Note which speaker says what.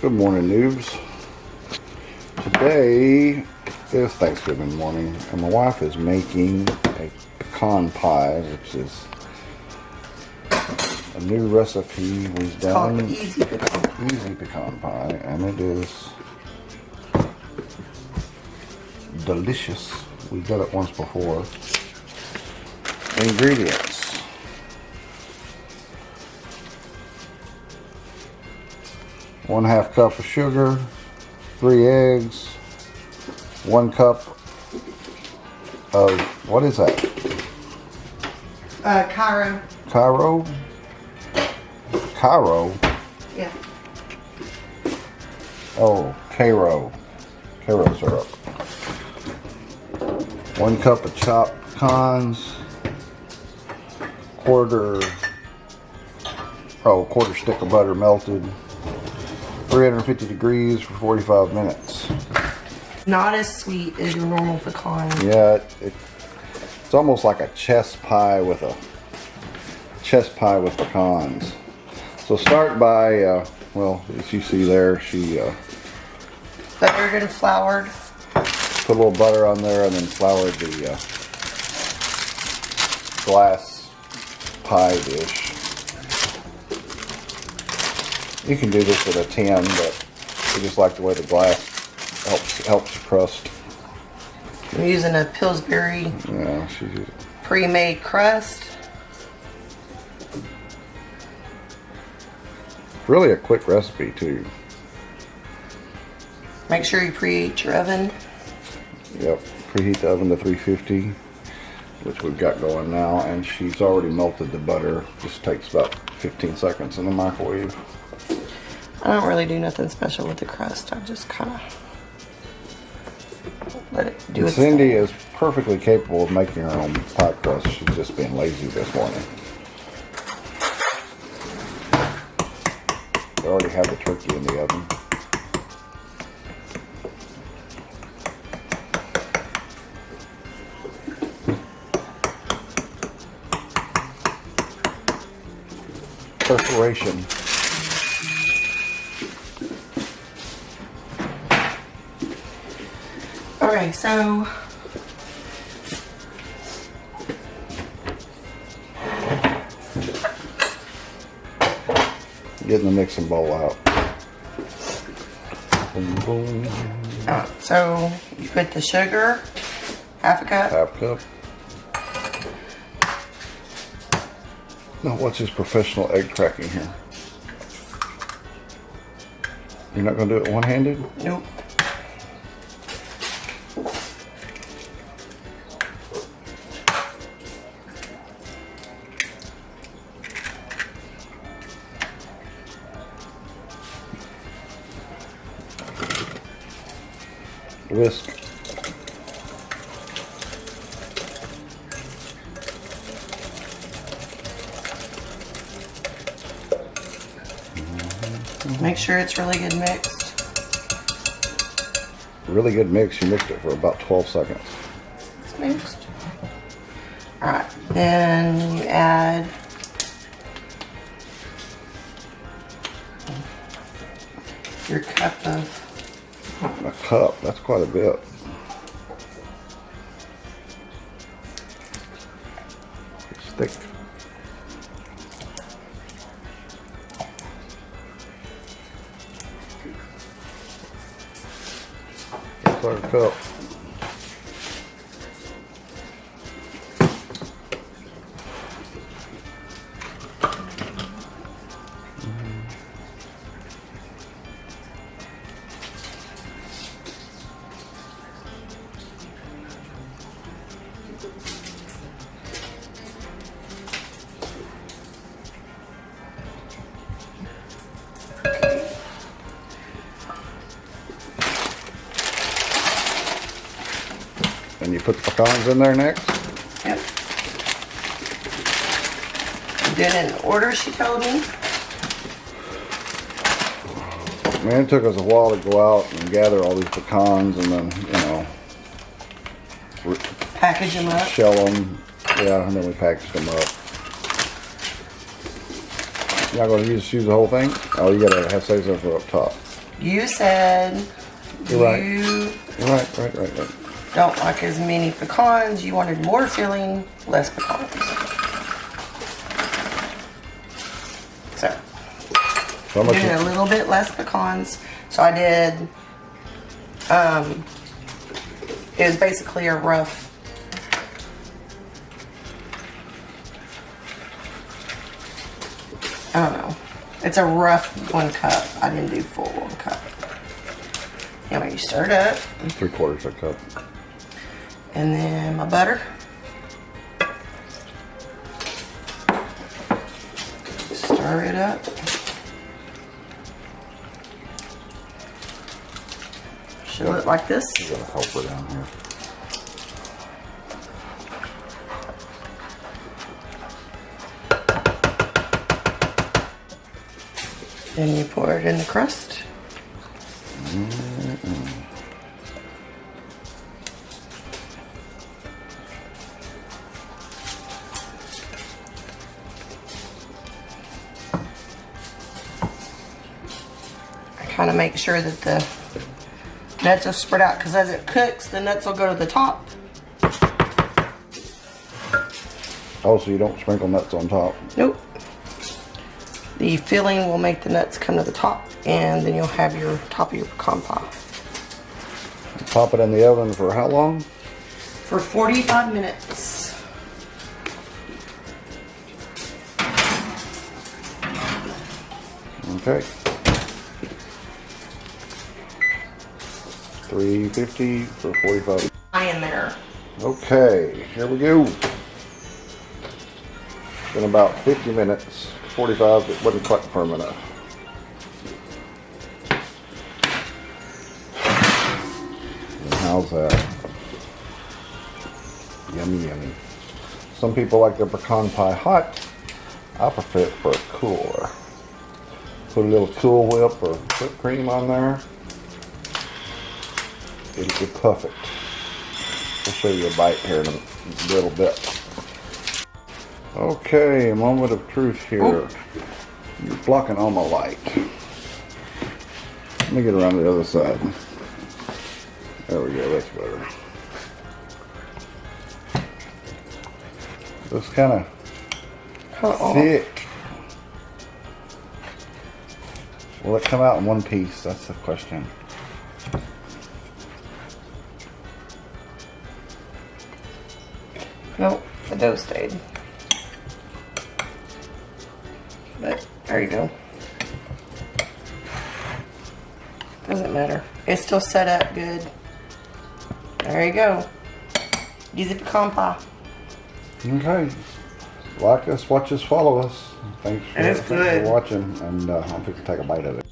Speaker 1: Good morning, noobs. Today is Thanksgiving morning, and my wife is making a pecan pie, which is a new recipe we've done.
Speaker 2: Called Easy Pecan.
Speaker 1: Easy pecan pie, and it is delicious. We've done it once before. Ingredients: 1/2 cup of sugar, 3 eggs, 1 cup of, what is that?
Speaker 2: Cairo.
Speaker 1: Cairo? Cairo?
Speaker 2: Yeah.
Speaker 1: Oh, Cairo. Cairo syrup. 1 cup of chopped pecans. Quarter stick of butter melted. 350 degrees for 45 minutes.
Speaker 2: Not as sweet as your normal pecan.
Speaker 1: Yeah, it's almost like a chess pie with pecans. So start by, well, as you see there, she
Speaker 2: Buttered and floured.
Speaker 1: put a little butter on there and then floured the glass pie dish. You can do this with a tin, but I just like the way the glass helps crust.
Speaker 2: I'm using a Pillsbury
Speaker 1: Yeah,
Speaker 2: pre-made crust.
Speaker 1: really a quick recipe too.
Speaker 2: Make sure you preheat your oven.
Speaker 1: Yep, preheat the oven to 350, which we've got going now, and she's already melted the butter. Just takes about 15 seconds in the microwave.
Speaker 2: I don't really do nothing special with the crust. I just kind of let it do its
Speaker 1: Cindy
Speaker 2: thing.
Speaker 1: is perfectly capable of making her own pie crust. She's just being lazy this morning. We already have the turkey in the oven. Preparation.
Speaker 2: Okay, so
Speaker 1: Getting the mixing bowl out. Boom, boom.
Speaker 2: so you put the sugar, 1/2 cup.
Speaker 1: 1/2 cup. Now, what's this professional egg cracking here? You're not going to do it one-handed?
Speaker 2: Nope.
Speaker 1: Whisk.
Speaker 2: Make sure it's really good mixed.
Speaker 1: Really good mix. You mixed it for about 12 seconds.
Speaker 2: It's mixed. Alright, then you add your cup of
Speaker 1: A cup. That's quite a bit. It's thick. That's our cup. And you put the pecans in there next?
Speaker 2: Yep. Did it in order she told me.
Speaker 1: Man, it took us a while to go out and gather all these pecans and then, you know,
Speaker 2: Package them up.
Speaker 1: shell them. Yeah, and then we packaged them up. You're not going to use the whole thing? Oh, you got to have say something up top.
Speaker 2: You said
Speaker 1: You're right.
Speaker 2: you
Speaker 1: Right.
Speaker 2: don't like as many pecans. You wanted more filling, less pecans. So,
Speaker 1: How much?
Speaker 2: doing a little bit less pecans. So I did, it was basically a rough, I don't know. It's a rough 1 cup. I didn't do full 1 cup. Anyway, you stir it up.
Speaker 1: 3/4 a cup.
Speaker 2: And then my butter. Stir it up. Should look like this.
Speaker 1: You got a helper down here.
Speaker 2: Then you pour it in the crust. I kind of make sure that the nuts are spread out, because as it cooks, the nuts will go to the top.
Speaker 1: Oh, so you don't sprinkle nuts on top?
Speaker 2: Nope. The filling will make the nuts come to the top, and then you'll have your top of your pecan pie.
Speaker 1: Pop it in the oven for how long?
Speaker 2: For 45 minutes.
Speaker 1: Okay. 350 for 45.
Speaker 2: In there.
Speaker 1: Okay, here we go. Been about 50 minutes. 45, it wasn't quite firm enough. And how's that? Yummy. Some people like their pecan pie hot. I prefer it for cooler. Put a little Cool Whip or whipped cream on there. It'll be perfect. I'll show you a bite here in a little bit. Okay, a moment of truth here.
Speaker 2: Oh.
Speaker 1: You're blocking all my light. Let me get around to the other side. There we go, that's better. It's kind of thick. Will it come out in one piece? That's the question.
Speaker 2: Nope, the dough stayed. But there you go. Doesn't matter. It's still set up good. There you go. Easy pecan pie.
Speaker 1: Okay. Like us, watch us, follow us. Thanks
Speaker 2: It is
Speaker 1: for
Speaker 2: good.
Speaker 1: watching, and I'm going to take a bite of it.